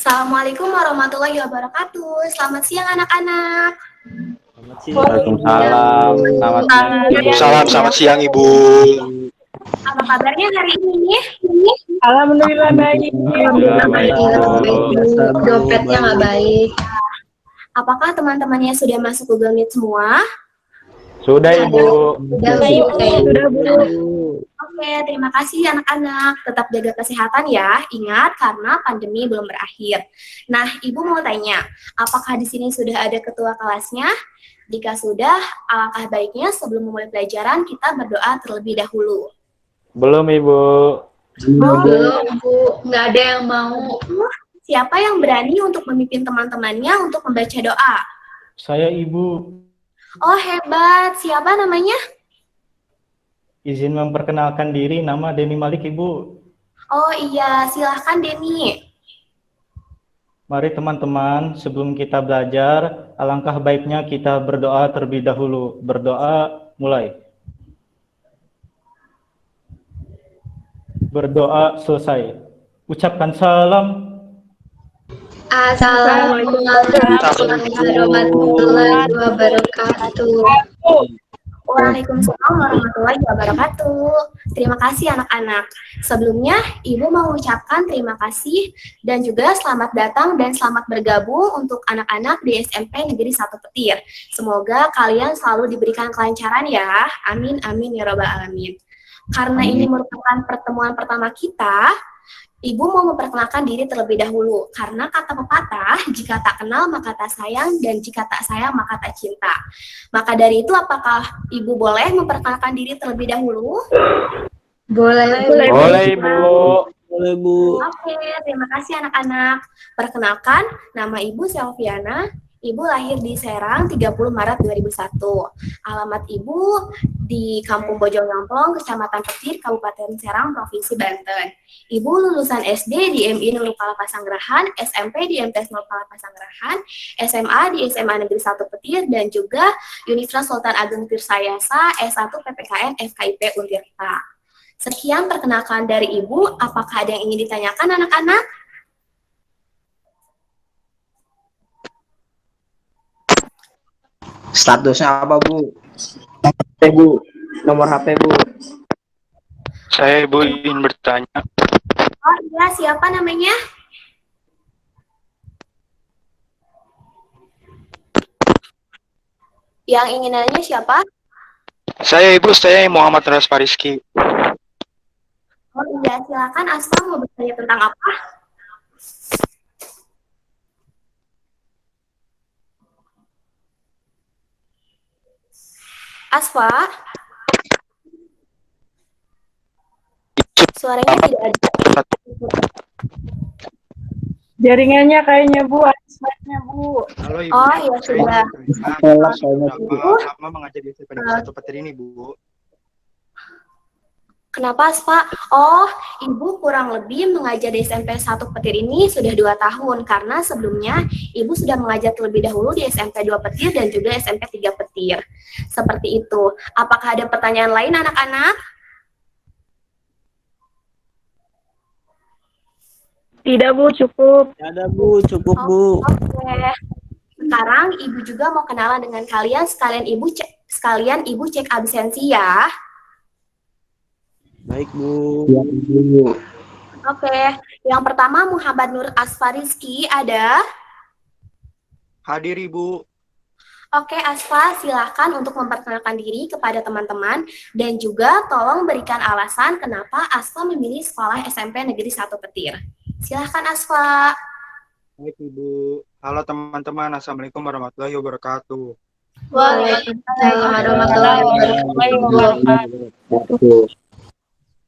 Assalamualaikum warahmatullahi wabarakatuh. Selamat siang anak-anak. Waalaikumsalam. Selamat siang Ibu. Apa kabarnya hari ini? Alhamdulillah baik. Dompetnya nggak baik. Apakah teman-temannya sudah masuk Google Meet semua? Sudah Ibu. Sudah Bu. Oke, terima kasih anak-anak. Tetap jaga kesehatan ya. Ingat, karena pandemi belum berakhir. Nah, Ibu mau tanya, apakah di sini sudah ada ketua kelasnya? Jika sudah, alangkah baiknya sebelum memulai pelajaran kita berdoa terlebih dahulu. Belum Ibu. Belum Bu, nggak ada yang mau. Siapa yang berani untuk memimpin teman-temannya untuk membaca doa? Saya Ibu. Oh, hebat. Siapa namanya? Izin memperkenalkan diri, nama Denny Malik Ibu. Oh iya, silahkan Denny. Mari teman-teman, sebelum kita belajar, alangkah baiknya kita berdoa terlebih dahulu. Berdoa, mulai. Berdoa, selesai. Ucapkan salam. Assalamualaikum warahmatullahi wabarakatuh. Waalaikumsalam warahmatullahi wabarakatuh. Terima kasih anak-anak. Sebelumnya, Ibu mau mengucapkan terima kasih dan juga selamat datang dan selamat bergabung untuk anak-anak di SMP Negeri 1 Petir. Semoga kalian selalu diberikan kelancaran ya. Amin, amin ya robbal alamin. Karena ini merupakan pertemuan pertama kita, Ibu mau memperkenalkan diri terlebih dahulu, karena kata pepatah, jika tak kenal maka tak sayang, dan jika tak sayang maka tak cinta. Maka dari itu, apakah Ibu boleh memperkenalkan diri terlebih dahulu? Boleh Ibu. Boleh Bu. Oke, terima kasih anak-anak. Perkenalkan, nama Ibu Selviana. Ibu lahir di Serang 30 Maret 2001. Alamat Ibu di Kampung Bojong Nyamplong, Kecamatan Petir, Kabupaten Serang, Provinsi Banten. Ibu lulusan SD di MI Nurul Kala Pasanggerahan, SMP di MTs Nurul Kala Pasanggerahan, SMA di SMA Negeri 1 Petir, dan juga Universitas Sultan Ageng Tirtayasa, S1 PPKN FKIP Untirta. Sekian perkenalkan dari Ibu. Apakah ada yang ingin ditanyakan anak-anak? Statusnya apa Bu? Nomor HP Bu. Saya Ibu ingin bertanya. Oh iya, siapa namanya? Yang ingin nanya siapa? Saya Muhammad Rasfariski. Oh iya, silakan Asma mau bertanya tentang apa? Asfa? Suaranya tidak ada. Jaringannya kayaknya Bu, asmatnya Bu. Halo Ibu. Oh iya, sudah. Berapa lama mengajar di SMP Negeri 1 Petir ini Bu? Kenapa Asfa? Oh, Ibu kurang lebih mengajar di SMP 1 Petir ini sudah 2 tahun, karena sebelumnya Ibu sudah mengajar terlebih dahulu di SMP 2 Petir dan juga SMP 3 Petir. Seperti itu. Apakah ada pertanyaan lain anak-anak? Tidak Bu, cukup. Ada Bu, cukup Bu. Oke. Sekarang Ibu juga mau kenalan dengan kalian, sekalian Ibu cek absensi ya. Baik Bu. Ya, Bu. Oke, yang pertama Muhammad Nur Asfariski ada. Hadir Ibu. Oke, Asfa, silahkan untuk memperkenalkan diri kepada teman-teman dan juga tolong berikan alasan kenapa Asfa memilih sekolah SMP Negeri 1 Petir. Silahkan Asfa. Baik Ibu. Halo teman-teman, Assalamualaikum warahmatullahi wabarakatuh. Waalaikumsalam warahmatullahi wabarakatuh.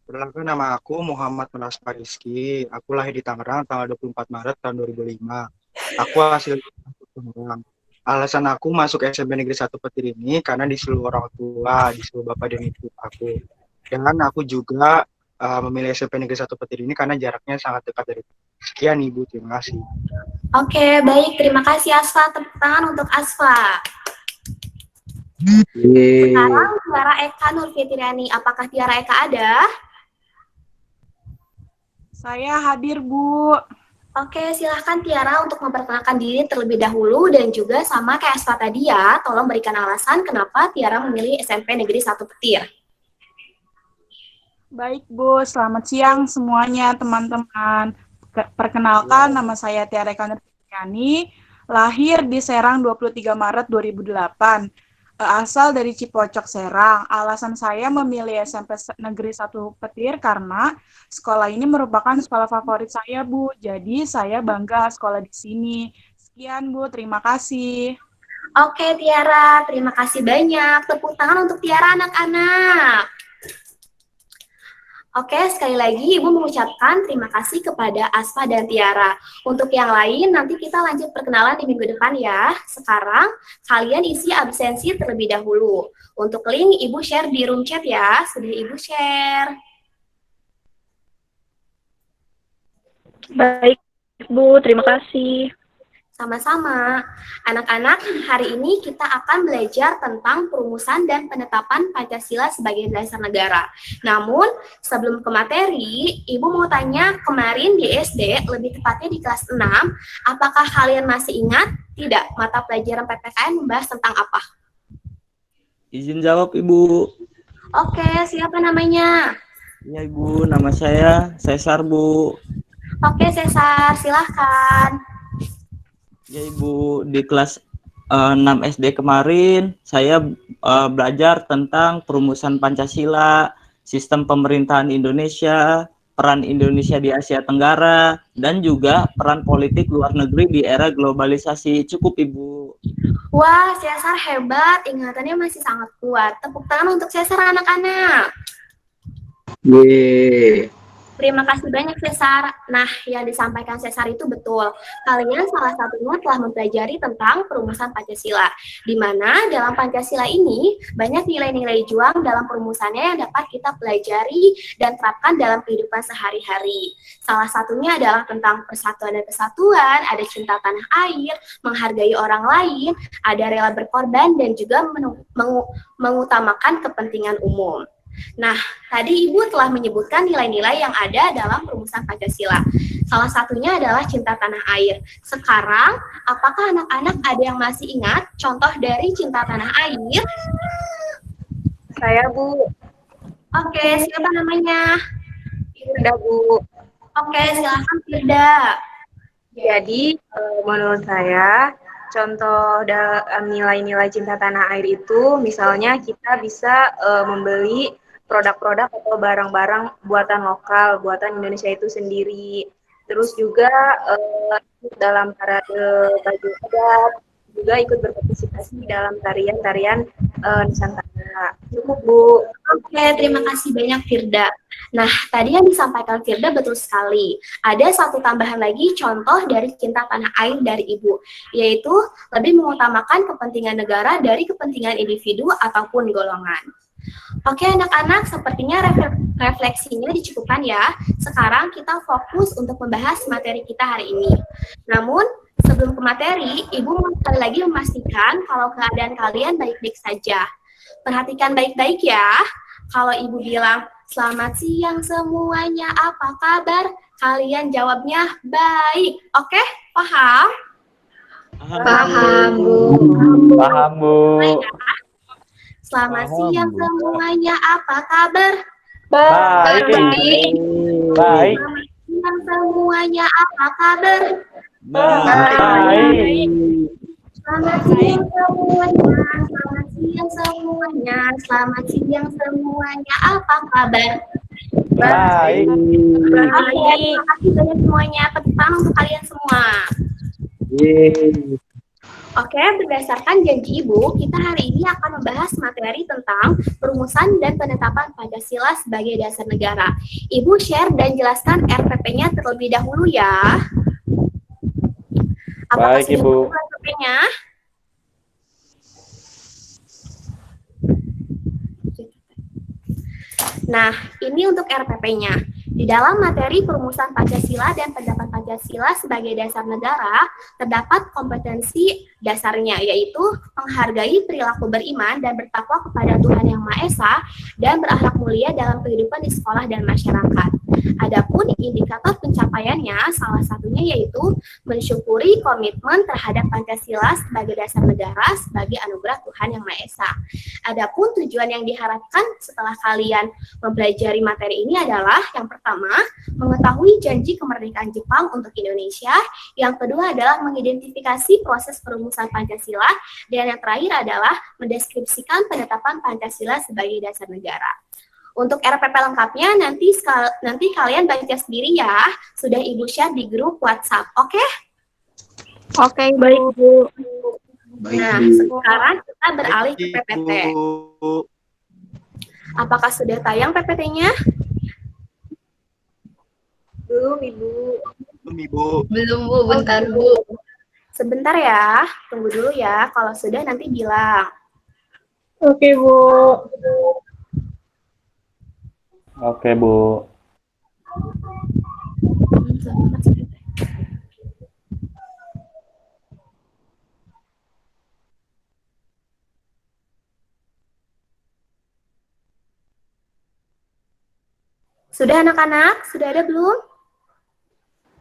Perkenalkan, nama aku Muhammad Rasfariski. Aku lahir di Tangerang tanggal 24 Maret tahun 2005. Aku hasil Tangerang. Alasan aku masuk SMP Negeri 1 Petir ini karena disuruh orang tua, disuruh bapak dan ibu aku. Dan aku juga memilih SMP Negeri 1 Petir ini karena jaraknya sangat dekat dari. Sekian Ibu, terima kasih. Oke, baik. Terima kasih Asfa. Tepuk tangan untuk Asfa. Sekarang Tiara Eka Nurfitriani. Apakah Tiara Eka ada? Saya hadir Bu. Oke, silahkan Tiara untuk memperkenalkan diri terlebih dahulu dan juga sama kayak Asfa tadi ya, tolong berikan alasan kenapa Tiara memilih SMP Negeri 1 Petir. Baik Bu, selamat siang semuanya teman-teman. Perkenalkan, nama saya Tiara Kanurtiani, lahir di Serang 23 Maret 2008. Asal dari Cipocok, Serang. Alasan saya memilih SMP Negeri 1 Petir karena sekolah ini merupakan sekolah favorit saya, Bu. Jadi saya bangga sekolah di sini. Sekian, Bu. Terima kasih. Oke, Tiara, terima kasih banyak. Tepuk tangan untuk Tiara anak-anak. Oke, sekali lagi Ibu mengucapkan terima kasih kepada Asfa dan Tiara. Untuk yang lain, nanti kita lanjut perkenalan di minggu depan ya. Sekarang, kalian isi absensi terlebih dahulu. Untuk link, Ibu share di room chat ya. Sudah Ibu share. Baik, Bu. Terima kasih. Sama-sama. Anak-anak, hari ini kita akan belajar tentang perumusan dan penetapan Pancasila sebagai dasar negara. Namun, sebelum ke materi, Ibu mau tanya kemarin di SD, lebih tepatnya di kelas 6, apakah kalian masih ingat? Tidak, mata pelajaran PPKN membahas tentang apa? Izin jawab, Ibu. Oke, siapa namanya? Ya, Ibu. Nama saya Cesar, Bu. Oke, Cesar, silahkan. Ya, Ibu. Di kelas 6 SD kemarin, saya belajar tentang perumusan Pancasila, sistem pemerintahan Indonesia, peran Indonesia di Asia Tenggara, dan juga peran politik luar negeri di era globalisasi. Cukup, Ibu. Wah, Cesar hebat, ingatannya masih sangat kuat. Tepuk tangan untuk Cesar anak-anak. Yeay. Terima kasih banyak Cesar. Nah, yang disampaikan Cesar itu betul. Kalian salah satunya telah mempelajari tentang perumusan Pancasila, di mana dalam Pancasila ini banyak nilai-nilai juang dalam perumusannya yang dapat kita pelajari dan terapkan dalam kehidupan sehari-hari. Salah satunya adalah tentang persatuan dan kesatuan, ada cinta tanah air, menghargai orang lain, ada rela berkorban, dan juga mengutamakan kepentingan umum. Nah, tadi Ibu telah menyebutkan nilai-nilai yang ada dalam perumusan Pancasila. Salah satunya adalah cinta tanah air. Sekarang, apakah anak-anak ada yang masih ingat contoh dari cinta tanah air? Saya, Bu. Oke, siapa namanya? Firda, Bu. Oke, silakan Firda. Jadi, menurut saya, contoh nilai-nilai cinta tanah air itu, misalnya kita bisa membeli produk-produk atau barang-barang buatan lokal, buatan Indonesia itu sendiri. Terus juga dalam parade baju adat, juga ikut berpartisipasi dalam tarian-tarian Nusantara. Cukup, Bu. Oke, terima kasih banyak Firda. Nah, tadi yang disampaikan Firda betul sekali. Ada satu tambahan lagi contoh dari cinta tanah air dari Ibu, yaitu lebih mengutamakan kepentingan negara dari kepentingan individu ataupun golongan. Oke anak-anak, sepertinya refleksinya dicukupkan ya. Sekarang kita fokus untuk membahas materi kita hari ini. Namun, sebelum ke materi, Ibu mau sekali lagi memastikan kalau keadaan kalian baik-baik saja. Perhatikan baik-baik ya. Kalau Ibu bilang, selamat siang semuanya, apa kabar? Kalian jawabnya baik. Oke, paham? Paham, Bu. Paham, Bu. Selamat Paham, siang Bu. semuanya, apa kabar? Baik. Baik. Selamat siang semuanya, apa kabar? Baik. Selamat siang semuanya, selamat siang semuanya, selamat siang semuanya, apa kabar? Baik. Oke, terima kasih banyak semuanya, tepuk tangan untuk kalian semua. Yeay. Oke, berdasarkan janji Ibu, kita hari ini akan membahas materi tentang perumusan dan penetapan Pancasila sebagai dasar negara. Ibu share dan jelaskan RPP-nya terlebih dahulu ya. Apakah Baik, sudah Ibu. buku RPP-nya? Nah, ini untuk RPP-nya. Di dalam materi perumusan Pancasila dan penetapan Pancasila sebagai dasar negara, terdapat kompetensi dasarnya, yaitu menghargai perilaku beriman dan bertakwa kepada Tuhan Yang Maha Esa dan berakhlak mulia dalam kehidupan di sekolah dan masyarakat. Adapun indikator pencapaiannya salah satunya yaitu mensyukuri komitmen terhadap Pancasila sebagai dasar negara sebagai anugerah Tuhan Yang Maha Esa. Adapun tujuan yang diharapkan setelah kalian mempelajari materi ini adalah yang pertama, mengetahui janji kemerdekaan Jepang untuk Indonesia, yang kedua adalah mengidentifikasi proses perumusan Pancasila, dan yang terakhir adalah mendeskripsikan penetapan Pancasila sebagai dasar negara. Untuk RPP lengkapnya nanti kalian baca sendiri ya, sudah Ibu share di grup WhatsApp, oke? Oke, baik Bu. Nah, sekarang kita beralih ke PPT. Apakah sudah tayang PPT-nya? Belum, Ibu. Belum Bu, bentar Bu. Sebentar ya, tunggu dulu ya. Kalau sudah nanti bilang. Oke, Bu. Oke, Bu. Sudah anak-anak? Sudah ada belum?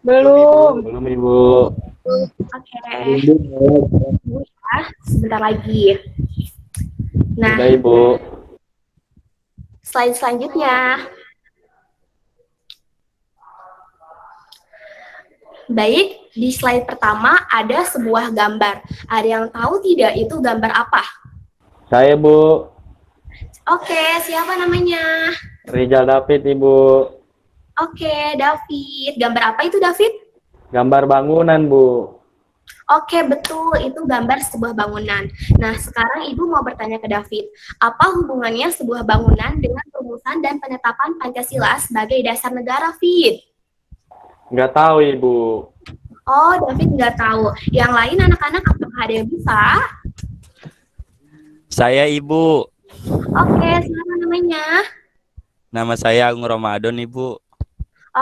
Belum. Belum, Ibu. Oke. Ya, sebentar lagi. Nah, Sudah, Ibu. slide selanjutnya. Baik, di slide pertama ada sebuah gambar. Ada yang tahu tidak itu gambar apa? Saya, Bu. Oke, siapa namanya? Rizal David, Ibu. Oke, David. Gambar apa itu, David? Gambar bangunan, Bu. Oke, betul. Itu gambar sebuah bangunan. Nah, sekarang Ibu mau bertanya ke David. Apa hubungannya sebuah bangunan dengan perumusan dan penetapan Pancasila sebagai dasar negara, Fit? Nggak tahu, Ibu. Oh, David nggak tahu. Yang lain anak-anak apakah ada yang bisa? Saya Ibu. Oke, siapa namanya? Nama saya Agung Ramadan, Ibu.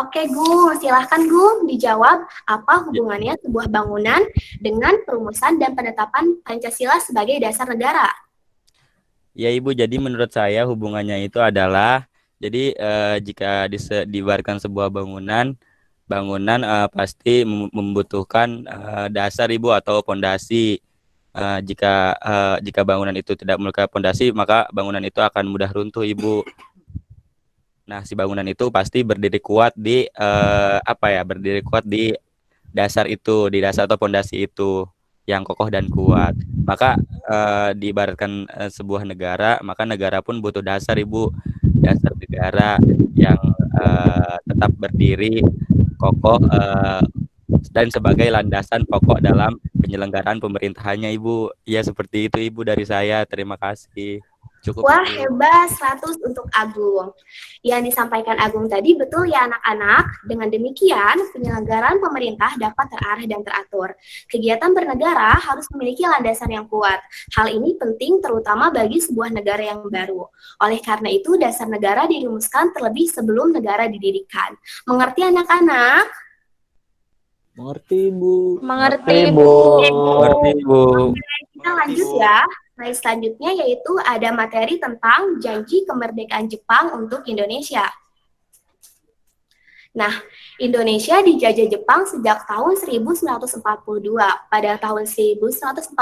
Oke, Gung. Silahkan, Gung. Dijawab apa hubungannya sebuah bangunan dengan perumusan dan penetapan Pancasila sebagai dasar negara? Ya Ibu, jadi menurut saya hubungannya itu adalah, jadi jika dibuatkan sebuah bangunan pasti membutuhkan dasar Ibu atau pondasi. Jika bangunan itu tidak memiliki pondasi, maka bangunan itu akan mudah runtuh, Ibu. Nah, si bangunan itu pasti berdiri kuat di berdiri kuat di dasar itu, di dasar atau pondasi itu yang kokoh dan kuat. Maka diibaratkan sebuah negara, maka negara pun butuh dasar, Ibu. Dasar negara yang tetap berdiri kokoh dan sebagai landasan pokok dalam penyelenggaraan pemerintahannya, Ibu. Ya, seperti itu, Ibu, dari saya. Terima kasih. Cukup. Wah, Ibu. hebat, 100 untuk Agung. Yang disampaikan Agung tadi betul ya anak-anak. Dengan demikian, penyelenggaraan pemerintah dapat terarah dan teratur. Kegiatan bernegara harus memiliki landasan yang kuat. Hal ini penting terutama bagi sebuah negara yang baru. Oleh karena itu, dasar negara dirumuskan terlebih sebelum negara didirikan. Mengerti anak-anak? Mengerti, Bu. Mengerti Bu. Mengerti, Bu. Kita lanjut ya. Slide selanjutnya yaitu ada materi tentang janji kemerdekaan Jepang untuk Indonesia. Nah, Indonesia dijajah Jepang sejak tahun 1942. Pada tahun 1945,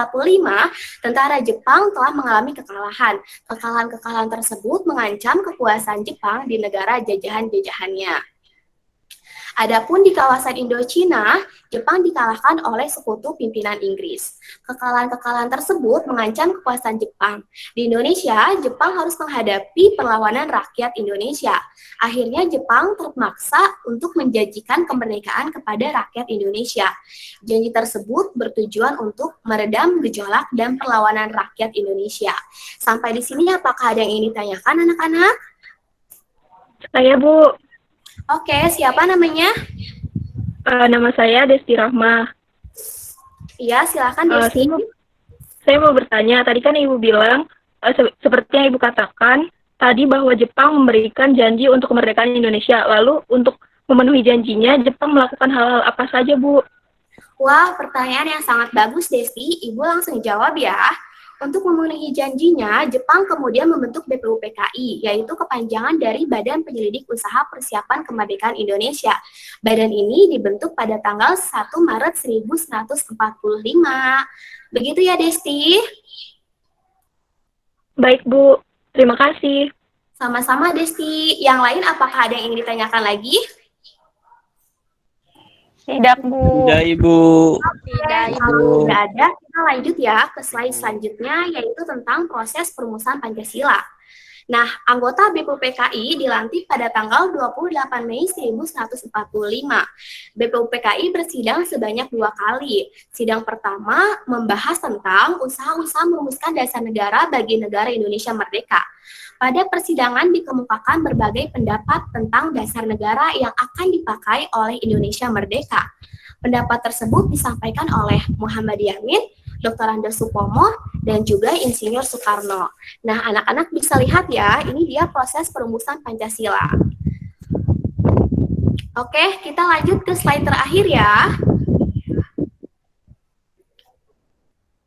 tentara Jepang telah mengalami kekalahan. Kekalahan-kekalahan tersebut mengancam kekuasaan Jepang di negara jajahan-jajahannya. Adapun di kawasan Indochina, Jepang dikalahkan oleh sekutu pimpinan Inggris. Kekalahan-kekalahan tersebut mengancam kekuasaan Jepang. Di Indonesia, Jepang harus menghadapi perlawanan rakyat Indonesia. Akhirnya Jepang terpaksa untuk menjanjikan kemerdekaan kepada rakyat Indonesia. Janji tersebut bertujuan untuk meredam gejolak dan perlawanan rakyat Indonesia. Sampai di sini apakah ada yang ingin ditanyakan anak-anak? Saya Bu, Oke, siapa namanya? nama saya Desti Rahma. Iya, silakan Desti. Saya mau bertanya, tadi kan Ibu bilang, seperti yang Ibu katakan, tadi bahwa Jepang memberikan janji untuk kemerdekaan Indonesia. Lalu untuk memenuhi janjinya, Jepang melakukan hal-hal apa saja, Bu? Wah, pertanyaan yang sangat bagus, Desti. Ibu langsung jawab ya. Untuk memenuhi janjinya, Jepang kemudian membentuk BPUPKI, yaitu kepanjangan dari Badan Penyelidik Usaha Persiapan Kemerdekaan Indonesia. Badan ini dibentuk pada tanggal 1 Maret 1945. Begitu ya, Desti? Baik, Bu. Terima kasih. Sama-sama, Desti. Yang lain apakah ada yang ingin ditanyakan lagi? Tidak, Bu. Tidak, Ibu. Kalau tidak ada, kita lanjut ya ke slide selanjutnya, yaitu tentang proses perumusan Pancasila. Nah, anggota BPUPKI dilantik pada tanggal 28 Mei 1945. BPUPKI bersidang sebanyak 2 kali. Sidang pertama membahas tentang usaha-usaha merumuskan dasar negara bagi negara Indonesia merdeka. Pada persidangan dikemukakan berbagai pendapat tentang dasar negara yang akan dipakai oleh Indonesia merdeka. Pendapat tersebut disampaikan oleh Muhammad Yamin, Dr. Andes Supomo, dan juga Insinyur Soekarno. Nah, anak-anak bisa lihat ya, ini dia proses perumusan Pancasila. Oke, kita lanjut ke slide terakhir ya.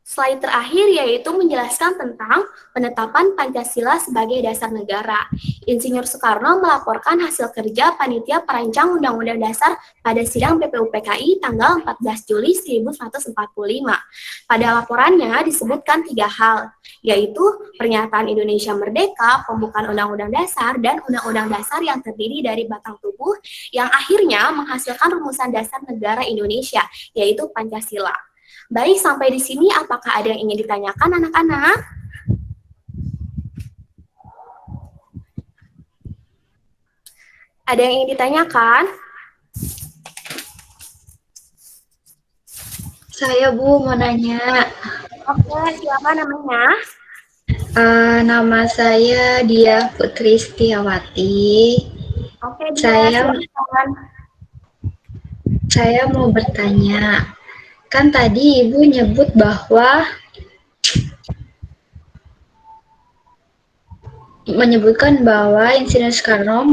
Slide terakhir yaitu menjelaskan tentang penetapan Pancasila sebagai dasar negara. Insinyur Soekarno melaporkan hasil kerja Panitia Perancang Undang-Undang Dasar pada sidang BPUPKI tanggal 14 Juli 1945. Pada laporannya disebutkan 3 hal, yaitu pernyataan Indonesia Merdeka, pembukaan Undang-Undang Dasar, dan Undang-Undang Dasar yang terdiri dari batang tubuh yang akhirnya menghasilkan rumusan dasar negara Indonesia, yaitu Pancasila. Baik, sampai di sini apakah ada yang ingin ditanyakan anak-anak? Ada yang ingin ditanyakan? Saya Bu mau nanya. Oke, siapa namanya? Nama saya Dia Putri Setiawati. Oke, Dia, saya mau bertanya. Kan tadi Ibu nyebut bahwa menyebutkan bahwa Insinyur Soekarno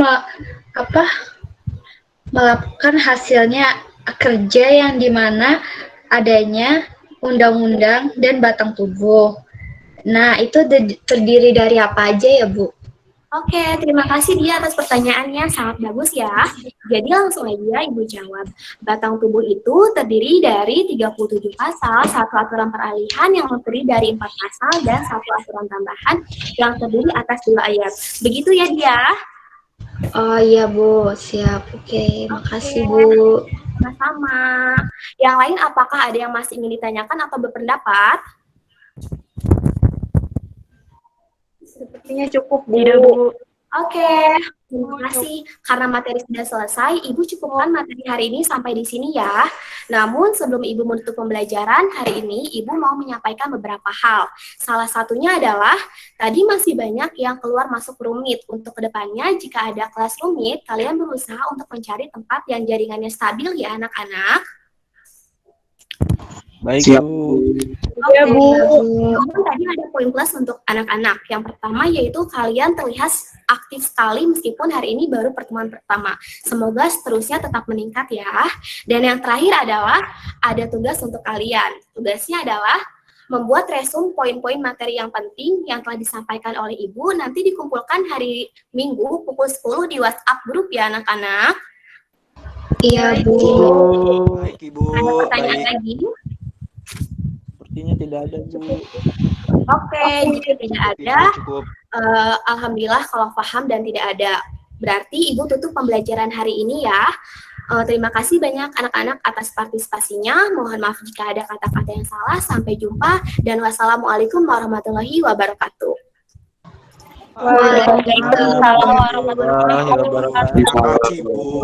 melakukan hasilnya kerja yang dimana adanya undang-undang dan batang tubuh. Nah, itu terdiri dari apa aja ya, Bu? Oke, terima kasih Dia atas pertanyaannya, sangat bagus ya. Jadi langsung aja Ibu jawab. Batang tubuh itu terdiri dari 37 pasal, 1 aturan peralihan yang terdiri dari 4 pasal, dan 1 aturan tambahan yang terdiri atas 2 ayat. Begitu ya Dia? Oh iya Bu, siap. Oke, makasih Bu. Sama-sama. Yang lain apakah ada yang masih ingin ditanyakan atau berpendapat? Sepertinya cukup, Bu. Tidak, Bu. Oke, terima kasih. Karena materi sudah selesai, Ibu cukupkan materi hari ini sampai di sini ya. Namun sebelum Ibu menutup pembelajaran, hari ini Ibu mau menyampaikan beberapa hal. Salah satunya adalah, tadi masih banyak yang keluar masuk rumit. Untuk kedepannya, jika ada kelas rumit, kalian berusaha untuk mencari tempat yang jaringannya stabil ya anak-anak. Baik, Siap. Bu. Oke, Bu. Namun tadi ada poin plus untuk anak-anak. Yang pertama yaitu kalian terlihat aktif sekali meskipun hari ini baru pertemuan pertama. Semoga seterusnya tetap meningkat ya. Dan yang terakhir adalah ada tugas untuk kalian. Tugasnya adalah membuat resume poin-poin materi yang penting yang telah disampaikan oleh Ibu. Nanti dikumpulkan hari Minggu pukul 10 di WhatsApp grup ya anak-anak. Iya Bu. Baik, Ibu. Ada pertanyaan lagi? Sepertinya tidak ada, Bu. Oke, jika tidak ada, alhamdulillah kalau paham dan tidak ada. Berarti Ibu tutup pembelajaran hari ini ya. Terima kasih banyak anak-anak atas partisipasinya. Mohon maaf jika ada kata-kata yang salah. Sampai jumpa dan wassalamualaikum warahmatullahi wabarakatuh. Waalaikumsalam warahmatullahi wabarakatuh. Terima kasih, Bu.